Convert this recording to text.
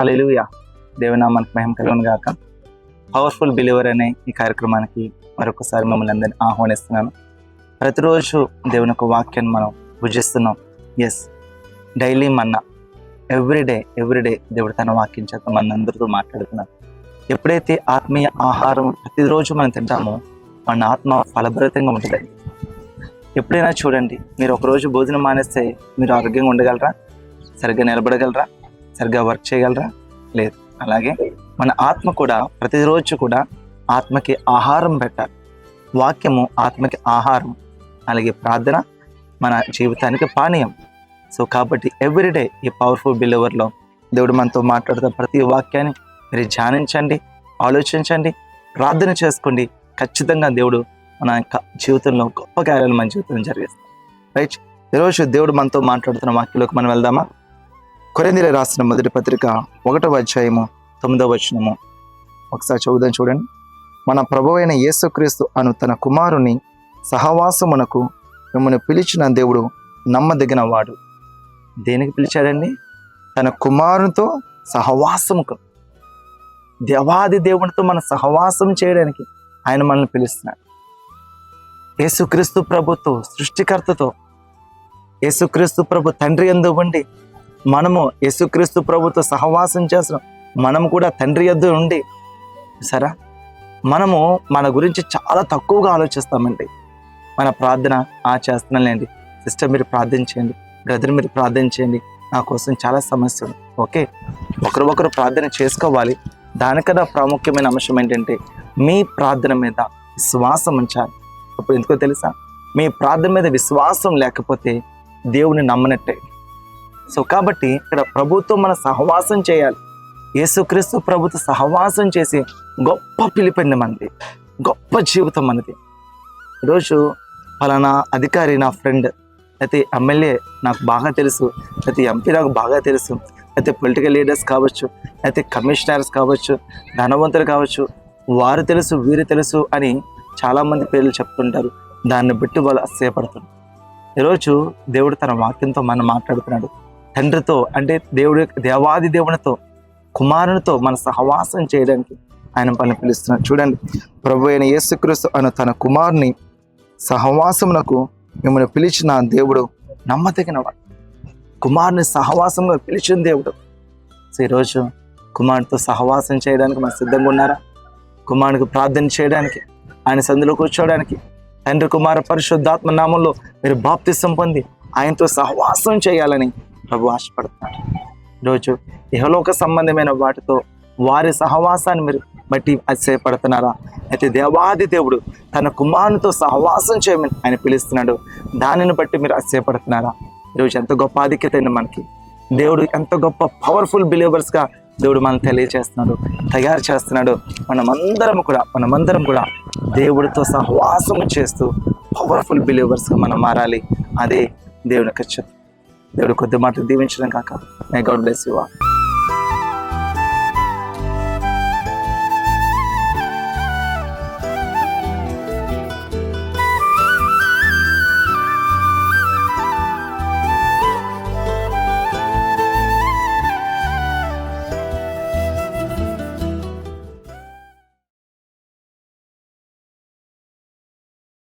హల్లెలూయా. దేవునామానికి మహిమ కలుగును గాక. Powerful believer అనే ఈ కార్యక్రమానికి మరొకసారి మమ్మల్ని అందరినీ ఆహ్వానిస్తున్నాను. ప్రతిరోజు దేవుని యొక్క వాక్యాన్ని మనం భుజిస్తున్నాం. ఎస్, డైలీ మన్నా, ఎవ్రీడే దేవుడు తన వాక్యం చేత మనందరితో మాట్లాడుతున్నాడు. ఎప్పుడైతే ఆత్మీయ ఆహారం ప్రతిరోజు మనం తింటామో మన ఆత్మ ఫలభరితంగా ఉంటుందండి. ఎప్పుడైనా చూడండి, మీరు ఒకరోజు భోజనం మానేస్తే మీరు ఆరోగ్యంగా ఉండగలరా? సరిగ్గా నిలబడగలరా? సరిగ్గా వర్క్ చేయగలరా? లేదు. అలాగే మన ఆత్మ కూడా ప్రతిరోజు కూడా ఆత్మకి ఆహారం పెట్టాలి. వాక్యము ఆత్మకి ఆహారం, అలాగే ప్రార్థన మన జీవితానికి పానీయం. సో కాబట్టి ఎవ్రీడే ఈ పవర్ఫుల్ బిలీవర్లో దేవుడు మనతో మాట్లాడుతున్న ప్రతి వాక్యాన్ని మీరు ధ్యానించండి, ఆలోచించండి, ప్రార్థన చేసుకోండి. ఖచ్చితంగా దేవుడు మన యొక్క జీవితంలో గొప్ప కార్యాలు మన జీవితంలో జరిగిస్తాం. రైట్, ఈరోజు దేవుడు మనతో మాట్లాడుతున్న వాక్యంలోకి మనం వెళ్దామా? కొరింథీయులకు రాసిన మొదటి పత్రిక 1వ అధ్యాయము 9వ వచనము ఒకసారి చదువుదాం. చూడండి. మన ప్రభువైన యేసుక్రీస్తు అను తన కుమారుని సహవాసమునకు మిమ్మల్ని పిలిచిన దేవుడు నమ్మదగిన వాడు. దేనికి పిలిచాడండి? తన కుమారునితో సహవాసముకు, దేవాది దేవునితో మన సహవాసం చేయడానికి ఆయన మనల్ని పిలుస్తున్నాడు. యేసుక్రీస్తు ప్రభుతో, సృష్టికర్తతో, యేసుక్రీస్తు ప్రభు తండ్రి యందు ఉండి మనము యేసుక్రీస్తు ప్రభుతో సహవాసం చేస్తున్నాం. మనము కూడా తండ్రి యందు ఉండి, సరే, మనము మన గురించి చాలా తక్కువగా ఆలోచిస్తామండి. మన ప్రార్థన చేస్తున్నాంలేండి, సిస్టర్ మీరు ప్రార్థన చేయండి, బ్రదర్ మీరు ప్రార్థన చేయండి, నా కోసం చాలా సమస్యలు. ఓకే, ఒకరు ప్రార్థన చేసుకోవాలి. దానికన్నా ప్రాముఖ్యమైన అంశం ఏంటంటే మీ ప్రార్థన మీద విశ్వాసం ఉంచాలి. ఇప్పుడు ఎందుకో తెలుసా? మీ ప్రార్థన మీద విశ్వాసం లేకపోతే దేవుని నమ్మనట్టే. సో కాబట్టి ఇక్కడ ప్రభుతో మన సహవాసం చేయాలి. యేసుక్రీస్తు ప్రభుతో సహవాసం చేసి గొప్ప పిలిపిండి మనది, గొప్ప జీవితం మనది. ఈరోజు ఫలానా అధికారి నా ఫ్రెండ్, అయితే ఎమ్మెల్యే నాకు బాగా తెలుసు, అయితే ఎంపీ నాకు బాగా తెలుసు, అయితే పొలిటికల్ లీడర్స్ కావచ్చు, అయితే కమిషనర్స్ కావచ్చు, ధనవంతులు కావచ్చు, వారు తెలుసు వీరు తెలుసు అని చాలామంది పేర్లు చెప్తుంటారు. దాన్ని బట్టి వాళ్ళు అసహ్యపడుతున్నారు. ఈరోజు దేవుడు తన వాక్యంతో మనం మాట్లాడుతున్నాడు. తండ్రితో అంటే దేవాది దేవునితో, కుమారునితో మన సహవాసం చేయడానికి ఆయన పని పిలుస్తున్నాడు. చూడండి, ప్రభు అయిన యేసుక్రీస్తు అను తన కుమారుని సహవాసమునకు మిమ్మల్ని పిలిచిన దేవుడు నమ్మదగినవాడు. కుమారుని సహవాసంగా పిలిచిన దేవుడు. సో ఈరోజు కుమారునితో సహవాసం చేయడానికి మనం సిద్ధంగా ఉన్నారా? కుమారునికి ప్రార్థన చేయడానికి, ఆయన సందులో కూర్చోవడానికి, తండ్రి కుమార పరిశుద్ధాత్మ నామంలో మీరు బాప్తిసం పొంది ఆయనతో సహవాసం చేయాలని ప్రభు ఆశపడుతున్నాడు. ఈరోజు ఇహలోక సంబంధమైన వాటితో వారి సహవాసాన్ని మీరు బట్టి అతిశయపడుతున్నారా? అయితే దేవాది దేవుడు తన కుమారునితో సహవాసం చేయమని ఆయన పిలుస్తున్నాడు. దానిని బట్టి మీరు అతిశయపడుతున్నారా? ఈరోజు ఎంత గొప్ప ఆధిక్యత అండి మనకి. దేవుడు ఎంత గొప్ప పవర్ఫుల్ బిలీవర్స్గా దేవుడు మనం తెలియజేస్తున్నాడు, తయారు చేస్తున్నాడు. మనమందరం కూడా దేవుడితో సహవాసం చేస్తూ పవర్ఫుల్ బిలీవర్స్గా మనం మారాలి. అదే దేవుని ఖచ్చితం. దేవుడు కొద్ది మాటలు దీవించడం కాక. May God bless you all.